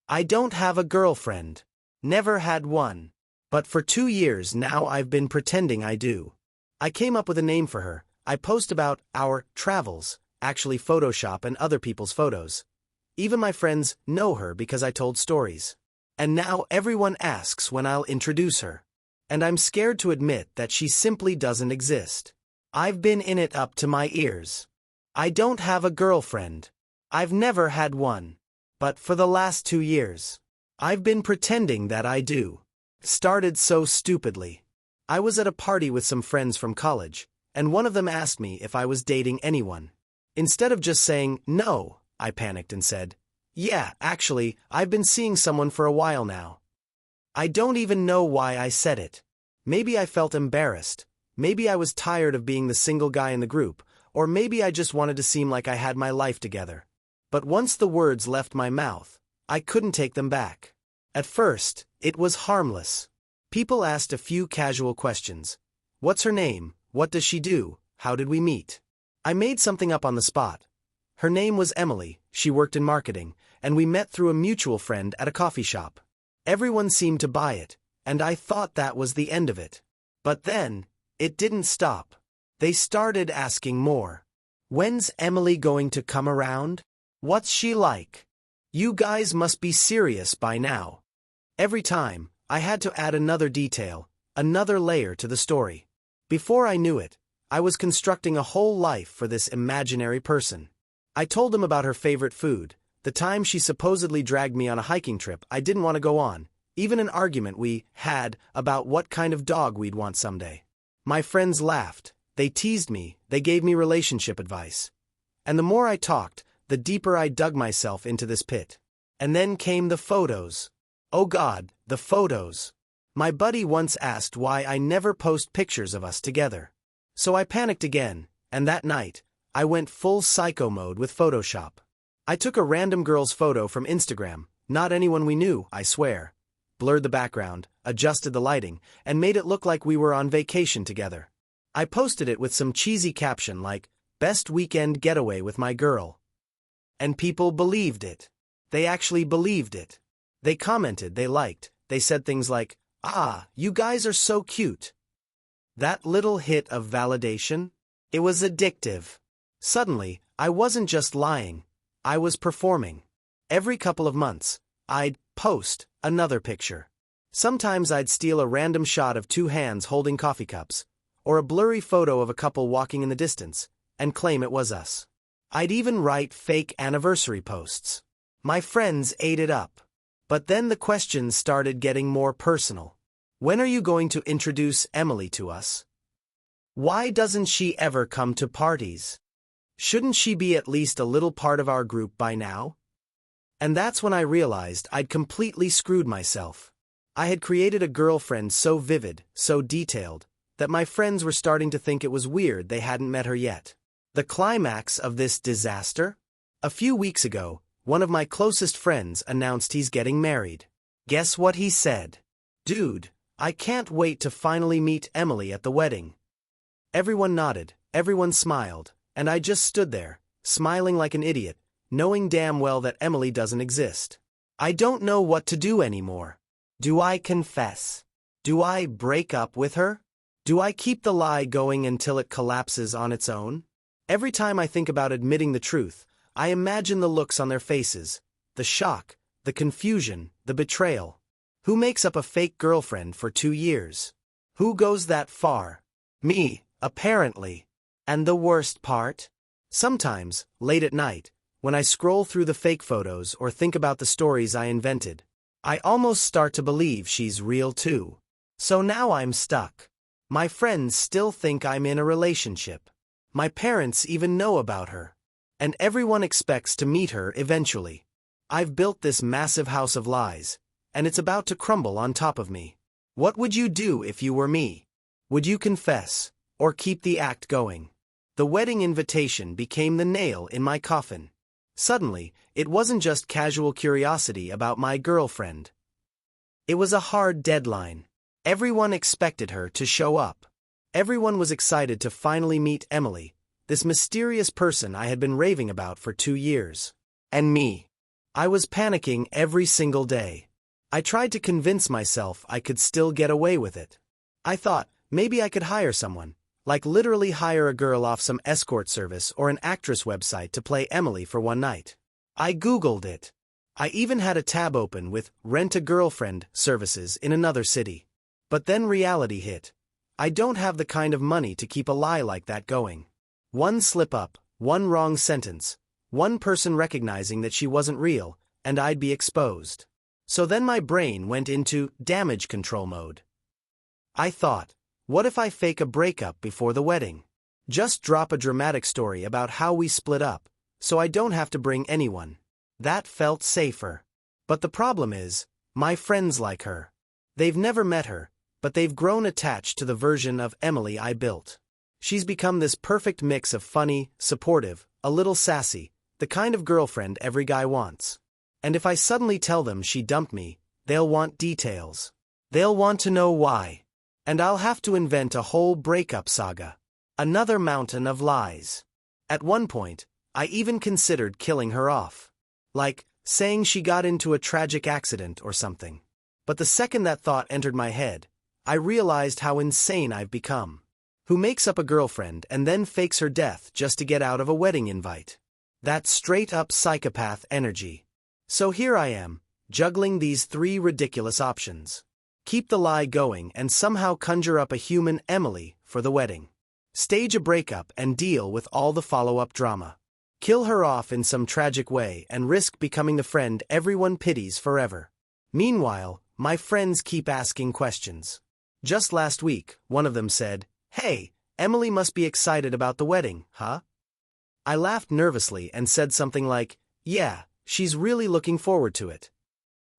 I don't have a girlfriend. Never had one. But for 2 years now I've been pretending I do. I came up with a name for her. I post about our travels, actually Photoshop and other people's photos. Even my friends know her because I told stories. And now everyone asks when I'll introduce her. And I'm scared to admit that she simply doesn't exist. I've been in it up to my ears. I don't have a girlfriend. I've never had one. But for the last 2 years, I've been pretending that I do. Started so stupidly. I was at a party with some friends from college, and one of them asked me if I was dating anyone. Instead of just saying no, I panicked and said, "Yeah, actually, I've been seeing someone for a while now." I don't even know why I said it. Maybe I felt embarrassed. Maybe I was tired of being the single guy in the group, or maybe I just wanted to seem like I had my life together. But once the words left my mouth, I couldn't take them back. At first, it was harmless. People asked a few casual questions. What's her name? What does she do? How did we meet? I made something up on the spot. Her name was Emily, she worked in marketing, and we met through a mutual friend at a coffee shop. Everyone seemed to buy it, and I thought that was the end of it. But then, it didn't stop. They started asking more. When's Emily going to come around? What's she like? You guys must be serious by now. Every time, I had to add another detail, another layer to the story. Before I knew it, I was constructing a whole life for this imaginary person. I told him about her favorite food, the time she supposedly dragged me on a hiking trip I didn't want to go on, even an argument we had about what kind of dog we'd want someday. My friends laughed, they teased me, they gave me relationship advice. And the more I talked, the deeper I dug myself into this pit. And then came the photos. Oh God, the photos. My buddy once asked why I never post pictures of us together. So I panicked again, and that night, I went full psycho mode with Photoshop. I took a random girl's photo from Instagram, not anyone we knew, I swear. Blurred the background, adjusted the lighting, and made it look like we were on vacation together. I posted it with some cheesy caption like, "Best weekend getaway with my girl." And people believed it. They actually believed it. They commented, they liked, they said things like, "Ah, you guys are so cute." That little hit of validation? It was addictive. Suddenly, I wasn't just lying, I was performing. Every couple of months, I'd post another picture. Sometimes I'd steal a random shot of 2 hands holding coffee cups, or a blurry photo of a couple walking in the distance, and claim it was us. I'd even write fake anniversary posts. My friends ate it up. But then the questions started getting more personal. When are you going to introduce Emily to us? Why doesn't she ever come to parties? Shouldn't she be at least a little part of our group by now? And that's when I realized I'd completely screwed myself. I had created a girlfriend so vivid, so detailed, that my friends were starting to think it was weird they hadn't met her yet. The climax of this disaster? A few weeks ago, one of my closest friends announced he's getting married. Guess what he said? "Dude, I can't wait to finally meet Emily at the wedding." Everyone nodded, everyone smiled, and I just stood there, smiling like an idiot, knowing damn well that Emily doesn't exist. I don't know what to do anymore. Do I confess? Do I break up with her? Do I keep the lie going until it collapses on its own? Every time I think about admitting the truth, I imagine the looks on their faces, the shock, the confusion, the betrayal. Who makes up a fake girlfriend for 2 years? Who goes that far? Me, apparently. And the worst part? Sometimes, late at night, when I scroll through the fake photos or think about the stories I invented, I almost start to believe she's real too. So now I'm stuck. My friends still think I'm in a relationship. My parents even know about her. And everyone expects to meet her eventually. I've built this massive house of lies, and it's about to crumble on top of me. What would you do if you were me? Would you confess, or keep the act going? The wedding invitation became the nail in my coffin. Suddenly, it wasn't just casual curiosity about my girlfriend. It was a hard deadline. Everyone expected her to show up. Everyone was excited to finally meet Emily, this mysterious person I had been raving about for 2 years. And me. I was panicking every single day. I tried to convince myself I could still get away with it. I thought, maybe I could hire someone, like literally hire a girl off some escort service or an actress website to play Emily for one night. I Googled it. I even had a tab open with rent-a-girlfriend services in another city. But then reality hit. I don't have the kind of money to keep a lie like that going. One slip-up, one wrong sentence, one person recognizing that she wasn't real, and I'd be exposed. So then my brain went into damage control mode. I thought, what if I fake a breakup before the wedding? Just drop a dramatic story about how we split up, so I don't have to bring anyone. That felt safer. But the problem is, my friends like her. They've never met her, but they've grown attached to the version of Emily I built. She's become this perfect mix of funny, supportive, a little sassy, the kind of girlfriend every guy wants. And if I suddenly tell them she dumped me, they'll want details. They'll want to know why. And I'll have to invent a whole breakup saga. Another mountain of lies. At one point, I even considered killing her off. Like, saying she got into a tragic accident or something. But the second that thought entered my head, I realized how insane I've become. Who makes up a girlfriend and then fakes her death just to get out of a wedding invite? That's straight-up psychopath energy. So here I am, juggling these three ridiculous options. Keep the lie going and somehow conjure up a human Emily for the wedding. Stage a breakup and deal with all the follow-up drama. Kill her off in some tragic way and risk becoming the friend everyone pities forever. Meanwhile, my friends keep asking questions. Just last week, one of them said, "Hey, Emily must be excited about the wedding, huh?" I laughed nervously and said something like, "Yeah, she's really looking forward to it."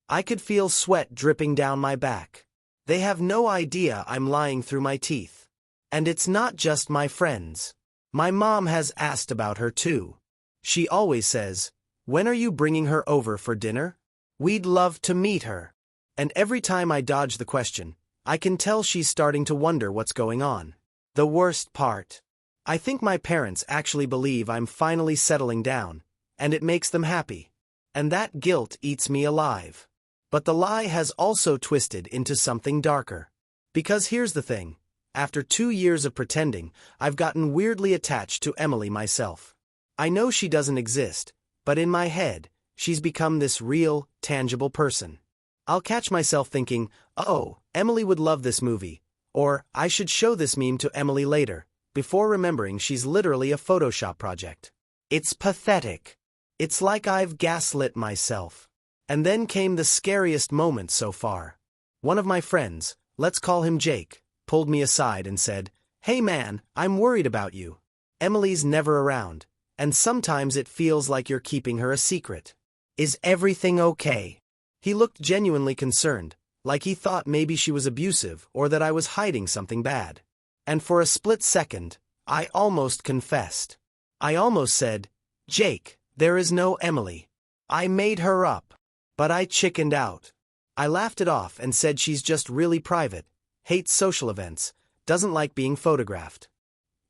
I could feel sweat dripping down my back. They have no idea I'm lying through my teeth. And it's not just my friends. My mom has asked about her too. She always says, "When are you bringing her over for dinner? We'd love to meet her." And every time I dodge the question, I can tell she's starting to wonder what's going on. The worst part. I think my parents actually believe I'm finally settling down, and it makes them happy. And that guilt eats me alive. But the lie has also twisted into something darker. Because here's the thing. After 2 years of pretending, I've gotten weirdly attached to Emily myself. I know she doesn't exist, but in my head, she's become this real, tangible person. I'll catch myself thinking, "Oh, Emily would love this movie," or "I should show this meme to Emily later," before remembering she's literally a Photoshop project. It's pathetic. It's like I've gaslit myself. And then came the scariest moment so far. One of my friends, let's call him Jake, pulled me aside and said, "Hey man, I'm worried about you. Emily's never around, and sometimes it feels like you're keeping her a secret. Is everything okay?" He looked genuinely concerned, like he thought maybe she was abusive or that I was hiding something bad. And for a split second, I almost confessed. I almost said, "Jake, there is no Emily. I made her up." But I chickened out. I laughed it off and said she's just really private, hates social events, doesn't like being photographed.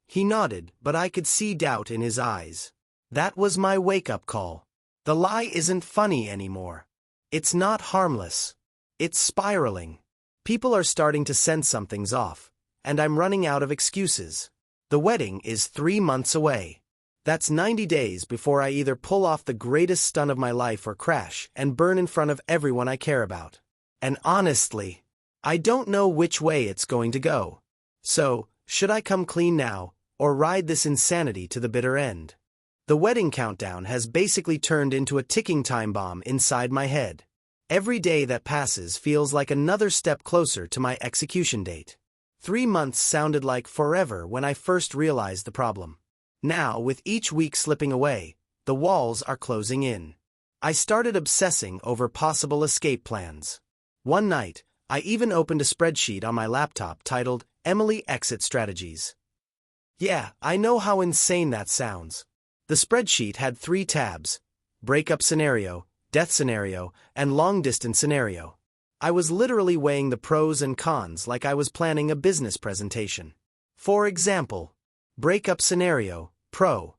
He nodded, but I could see doubt in his eyes. That was my wake-up call. The lie isn't funny anymore. It's not harmless. It's spiraling. People are starting to sense something's off, and I'm running out of excuses. The wedding is 3 months away. That's 90 days before I either pull off the greatest stunt of my life or crash and burn in front of everyone I care about. And honestly, I don't know which way it's going to go. So, should I come clean now, or ride this insanity to the bitter end? The wedding countdown has basically turned into a ticking time bomb inside my head. Every day that passes feels like another step closer to my execution date. 3 months sounded like forever when I first realized the problem. Now, with each week slipping away, the walls are closing in. I started obsessing over possible escape plans. One night, I even opened a spreadsheet on my laptop titled Emily Exit Strategies. Yeah, I know how insane that sounds. The spreadsheet had 3 tabs: breakup scenario, death scenario, and long-distance scenario. I was literally weighing the pros and cons like I was planning a business presentation. For example, breakup scenario, pro.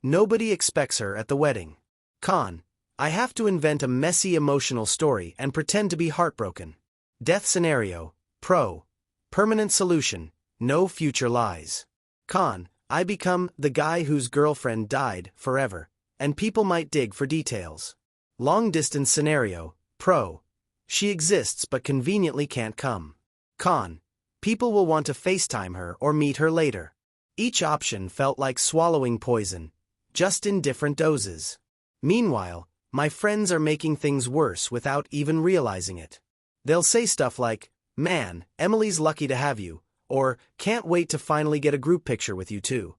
Nobody expects her at the wedding. Con. I have to invent a messy emotional story and pretend to be heartbroken. Death scenario, pro. Permanent solution, no future lies. Con, I become the guy whose girlfriend died forever, and people might dig for details. Long distance scenario, pro. She exists but conveniently can't come. Con, people will want to FaceTime her or meet her later. Each option felt like swallowing poison, just in different doses. Meanwhile, my friends are making things worse without even realizing it. They'll say stuff like, "Man, Emily's lucky to have you," or "Can't wait to finally get a group picture with you too."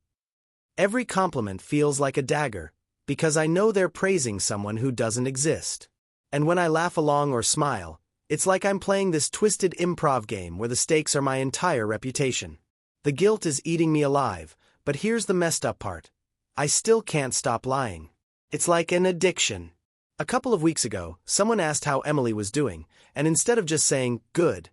Every compliment feels like a dagger, because I know they're praising someone who doesn't exist. And when I laugh along or smile, it's like I'm playing this twisted improv game where the stakes are my entire reputation. The guilt is eating me alive, but here's the messed up part. I still can't stop lying. It's like an addiction. A couple of weeks ago, someone asked how Emily was doing, and instead of just saying, "Good,"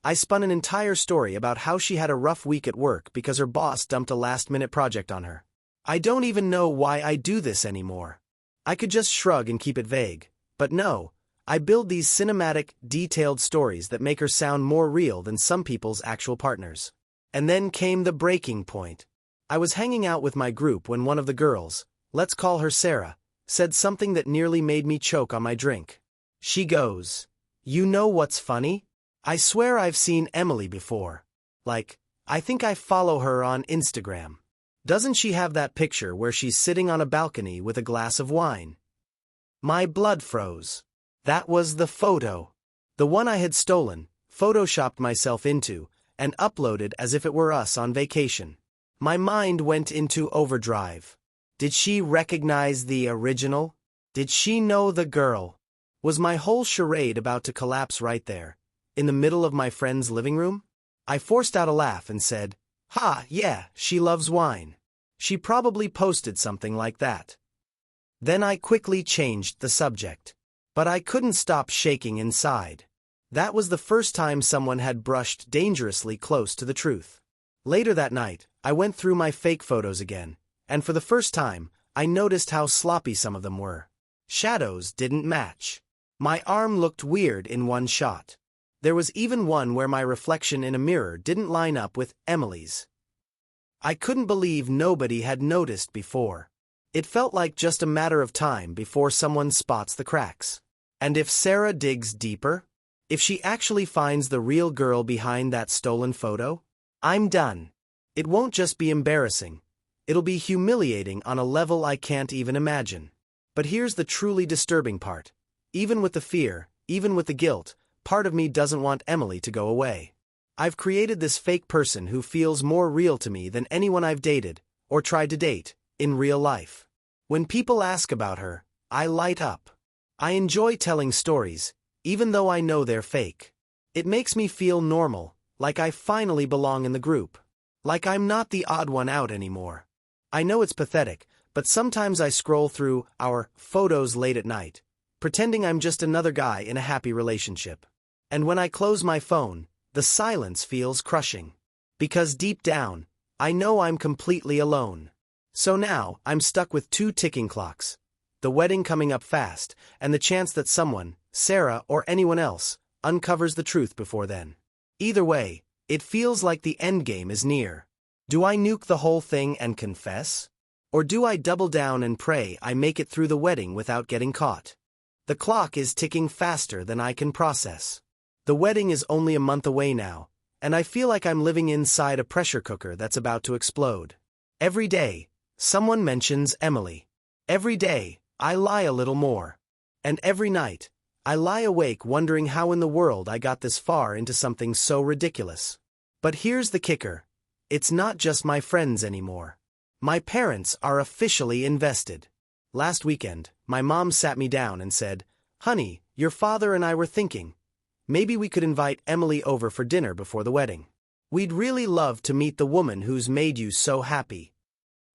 I spun an entire story about how she had a rough week at work because her boss dumped a last-minute project on her. I don't even know why I do this anymore. I could just shrug and keep it vague, but no, I build these cinematic, detailed stories that make her sound more real than some people's actual partners. And then came the breaking point. I was hanging out with my group when one of the girls, let's call her Sarah, said something that nearly made me choke on my drink. She goes, "You know what's funny? I swear I've seen Emily before. Like, I think I follow her on Instagram. Doesn't she have that picture where she's sitting on a balcony with a glass of wine?" My blood froze. That was the photo. The one I had stolen, photoshopped myself into, and uploaded as if it were us on vacation. My mind went into overdrive. Did she recognize the original? Did she know the girl? Was my whole charade about to collapse right there, in the middle of my friend's living room? I forced out a laugh and said, "Ha, yeah, she loves wine. She probably posted something like that." Then I quickly changed the subject. But I couldn't stop shaking inside. That was the first time someone had brushed dangerously close to the truth. Later that night, I went through my fake photos again, and for the first time, I noticed how sloppy some of them were. Shadows didn't match. My arm looked weird in one shot. There was even one where my reflection in a mirror didn't line up with Emily's. I couldn't believe nobody had noticed before. It felt like just a matter of time before someone spots the cracks. And if Sarah digs deeper? If she actually finds the real girl behind that stolen photo? I'm done. It won't just be embarrassing. It'll be humiliating on a level I can't even imagine. But here's the truly disturbing part. Even with the fear, even with the guilt, part of me doesn't want Emily to go away. I've created this fake person who feels more real to me than anyone I've dated, or tried to date, in real life. When people ask about her, I light up. I enjoy telling stories, even though I know they're fake. It makes me feel normal, like I finally belong in the group. Like I'm not the odd one out anymore. I know it's pathetic, but sometimes I scroll through our photos late at night, pretending I'm just another guy in a happy relationship. And when I close my phone, the silence feels crushing. Because deep down, I know I'm completely alone. So now, I'm stuck with two ticking clocks. The wedding coming up fast, and the chance that someone, Sarah or anyone else, uncovers the truth before then. Either way, it feels like the endgame is near. Do I nuke the whole thing and confess? Or do I double down and pray I make it through the wedding without getting caught? The clock is ticking faster than I can process. The wedding is only a month away now, and I feel like I'm living inside a pressure cooker that's about to explode. Every day, someone mentions Emily. Every day, I lie a little more. And every night, I lie awake wondering how in the world I got this far into something so ridiculous. But here's the kicker. It's not just my friends anymore. My parents are officially invested. Last weekend, my mom sat me down and said, "Honey, your father and I were thinking, maybe we could invite Emily over for dinner before the wedding. We'd really love to meet the woman who's made you so happy."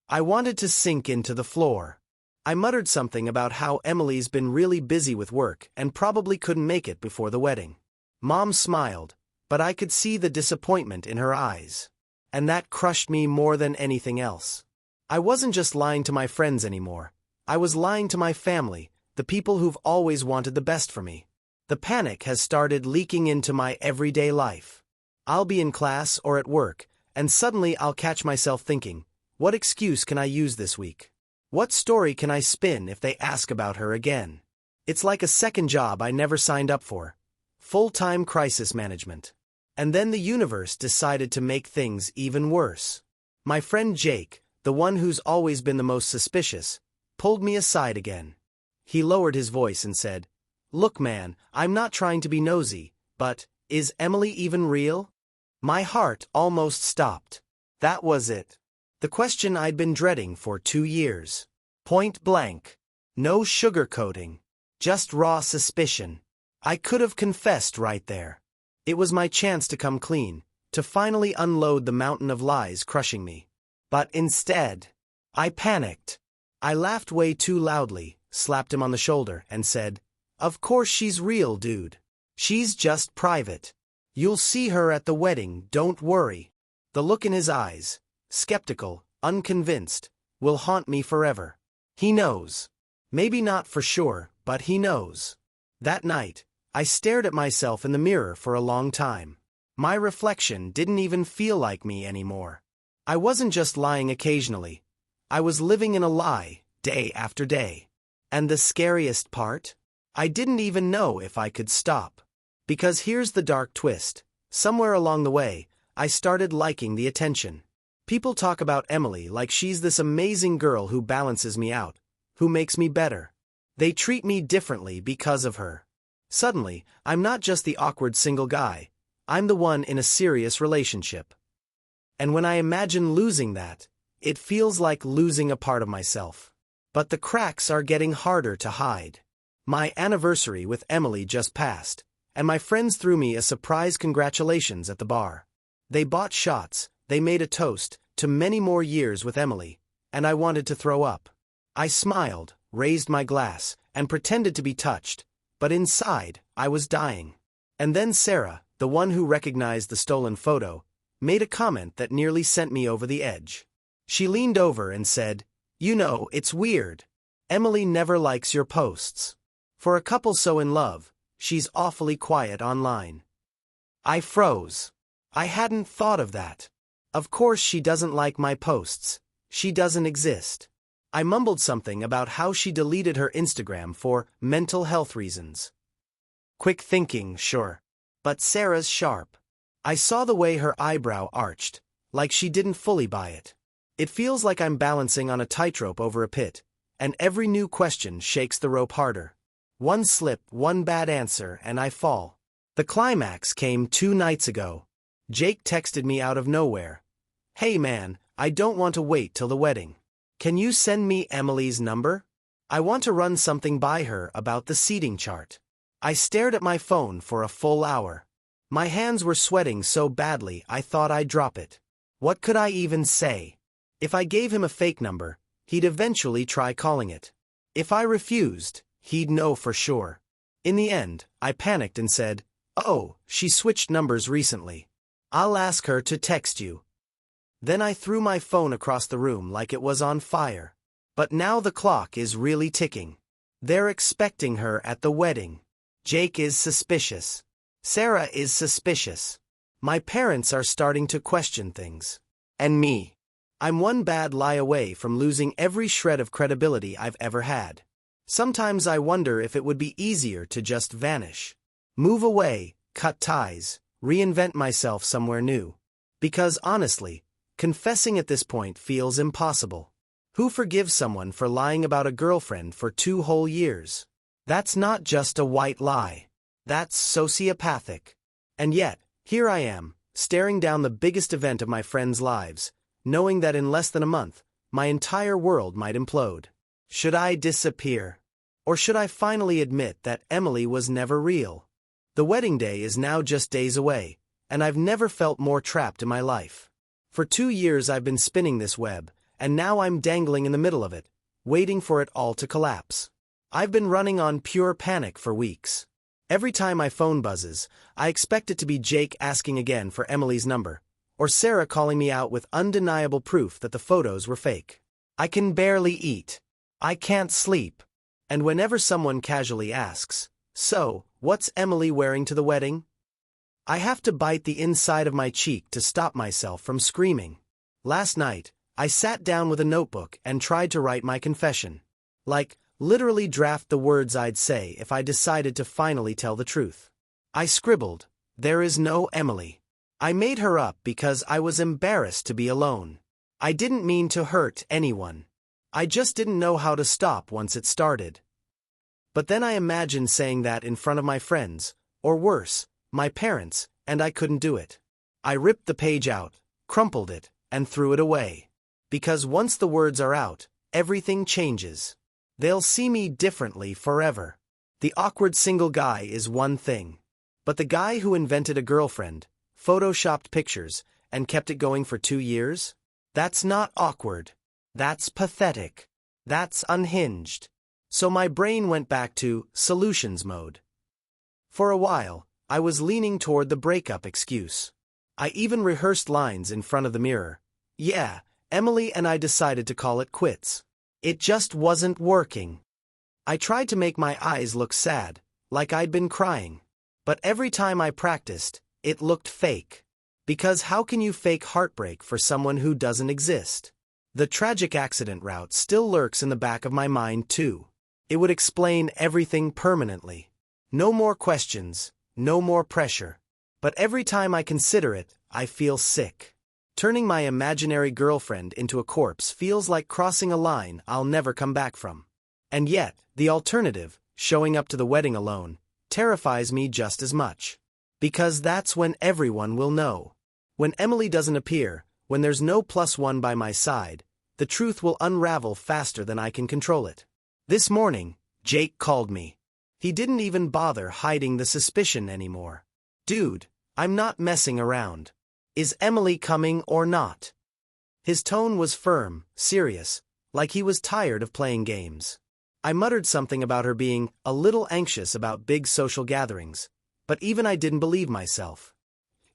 I wanted to sink into the floor. I muttered something about how Emily's been really busy with work and probably couldn't make it before the wedding. Mom smiled, but I could see the disappointment in her eyes. And that crushed me more than anything else. I wasn't just lying to my friends anymore. I was lying to my family, the people who've always wanted the best for me. The panic has started leaking into my everyday life. I'll be in class or at work, and suddenly I'll catch myself thinking, what excuse can I use this week? What story can I spin if they ask about her again? It's like a second job I never signed up for. Full-time crisis management. And then the universe decided to make things even worse. My friend Jake, the one who's always been the most suspicious, pulled me aside again. He lowered his voice and said, "Look man, I'm not trying to be nosy, but, is Emily even real?" My heart almost stopped. That was it. The question I'd been dreading for 2 years. Point blank. No sugarcoating. Just raw suspicion. I could have confessed right there. It was my chance to come clean, to finally unload the mountain of lies crushing me. But instead, I panicked. I laughed way too loudly, slapped him on the shoulder, and said, "Of course she's real, dude. She's just private. You'll see her at the wedding, don't worry." The look in his eyes, skeptical, unconvinced, will haunt me forever. He knows. Maybe not for sure, but he knows. That night, I stared at myself in the mirror for a long time. My reflection didn't even feel like me anymore. I wasn't just lying occasionally. I was living in a lie, day after day. And the scariest part? I didn't even know if I could stop. Because here's the dark twist. Somewhere along the way, I started liking the attention. People talk about Emily like she's this amazing girl who balances me out, who makes me better. They treat me differently because of her. Suddenly, I'm not just the awkward single guy. I'm the one in a serious relationship. And when I imagine losing that, it feels like losing a part of myself. But the cracks are getting harder to hide. My anniversary with Emily just passed, and my friends threw me a surprise congratulations at the bar. They bought shots, they made a toast, to many more years with Emily, and I wanted to throw up. I smiled, raised my glass, and pretended to be touched, but inside, I was dying. And then Sarah, the one who recognized the stolen photo, made a comment that nearly sent me over the edge. She leaned over and said, "You know, it's weird. Emily never likes your posts. For a couple so in love, she's awfully quiet online." I froze. I hadn't thought of that. Of course she doesn't like my posts. She doesn't exist. I mumbled something about how she deleted her Instagram for mental health reasons. Quick thinking, sure. But Sarah's sharp. I saw the way her eyebrow arched, like she didn't fully buy it. It feels like I'm balancing on a tightrope over a pit, and every new question shakes the rope harder. One slip, one bad answer, and I fall. The climax came 2 nights ago. Jake texted me out of nowhere. "Hey man, I don't want to wait till the wedding. Can you send me Emily's number? I want to run something by her about the seating chart." I stared at my phone for a full hour. My hands were sweating so badly I thought I'd drop it. What could I even say? If I gave him a fake number, he'd eventually try calling it. If I refused, he'd know for sure. In the end, I panicked and said, "Oh, she switched numbers recently. I'll ask her to text you." Then I threw my phone across the room like it was on fire. But now the clock is really ticking. They're expecting her at the wedding. Jake is suspicious. Sarah is suspicious. My parents are starting to question things. And me. I'm one bad lie away from losing every shred of credibility I've ever had. Sometimes I wonder if it would be easier to just vanish. Move away, cut ties, reinvent myself somewhere new. Because honestly, confessing at this point feels impossible. Who forgives someone for lying about a girlfriend for 2 whole years? That's not just a white lie. That's sociopathic. And yet, here I am, staring down the biggest event of my friends' lives, knowing that in less than a month, my entire world might implode. Should I disappear? Or should I finally admit that Emily was never real? The wedding day is now just days away, and I've never felt more trapped in my life. For 2 years I've been spinning this web, and now I'm dangling in the middle of it, waiting for it all to collapse. I've been running on pure panic for weeks. Every time my phone buzzes, I expect it to be Jake asking again for Emily's number, or Sarah calling me out with undeniable proof that the photos were fake. I can barely eat. I can't sleep. And whenever someone casually asks, "So, what's Emily wearing to the wedding?" I have to bite the inside of my cheek to stop myself from screaming. Last night, I sat down with a notebook and tried to write my confession. Like, literally draft the words I'd say if I decided to finally tell the truth. I scribbled, "There is no Emily." I made her up because I was embarrassed to be alone. I didn't mean to hurt anyone. I just didn't know how to stop once it started. But then I imagined saying that in front of my friends, or worse, my parents, and I couldn't do it. I ripped the page out, crumpled it, and threw it away. Because once the words are out, everything changes. They'll see me differently forever. The awkward single guy is one thing. But the guy who invented a girlfriend, photoshopped pictures, and kept it going for 2 years? That's not awkward. That's pathetic. That's unhinged. So my brain went back to solutions mode. For a while, I was leaning toward the breakup excuse. I even rehearsed lines in front of the mirror. Yeah, Emily and I decided to call it quits. It just wasn't working. I tried to make my eyes look sad, like I'd been crying. But every time I practiced, it looked fake. Because how can you fake heartbreak for someone who doesn't exist? The tragic accident route still lurks in the back of my mind too. It would explain everything permanently. No more questions, no more pressure. But every time I consider it, I feel sick. Turning my imaginary girlfriend into a corpse feels like crossing a line I'll never come back from. And yet, the alternative, showing up to the wedding alone, terrifies me just as much. Because that's when everyone will know. When Emily doesn't appear, when there's no +1 by my side, the truth will unravel faster than I can control it. This morning, Jake called me. He didn't even bother hiding the suspicion anymore. "Dude, I'm not messing around. Is Emily coming or not?" His tone was firm, serious, like he was tired of playing games. I muttered something about her being a little anxious about big social gatherings, but even I didn't believe myself.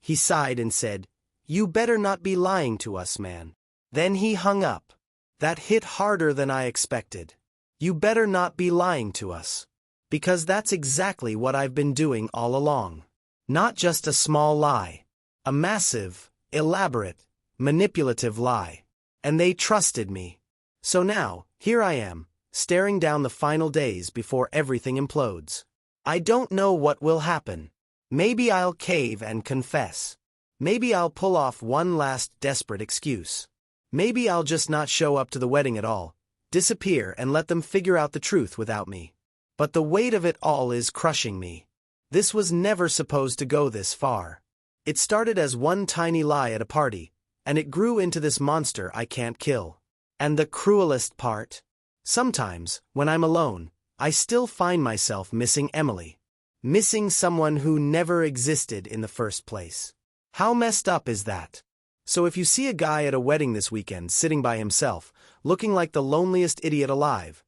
He sighed and said, "You better not be lying to us, man." Then he hung up. That hit harder than I expected. You better not be lying to us. Because that's exactly what I've been doing all along. Not just a small lie. A massive, elaborate, manipulative lie. And they trusted me. So now, here I am, staring down the final days before everything implodes. I don't know what will happen. Maybe I'll cave and confess. Maybe I'll pull off one last desperate excuse. Maybe I'll just not show up to the wedding at all, disappear and let them figure out the truth without me. But the weight of it all is crushing me. This was never supposed to go this far. It started as one tiny lie at a party, and it grew into this monster I can't kill. And the cruelest part? Sometimes, when I'm alone, I still find myself missing Emily. Missing someone who never existed in the first place. How messed up is that? So if you see a guy at a wedding this weekend sitting by himself, looking like the loneliest idiot alive,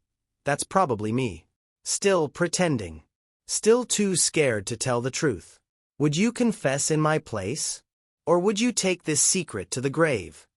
that's probably me. Still pretending. Still too scared to tell the truth. Would you confess in my place? Or would you take this secret to the grave?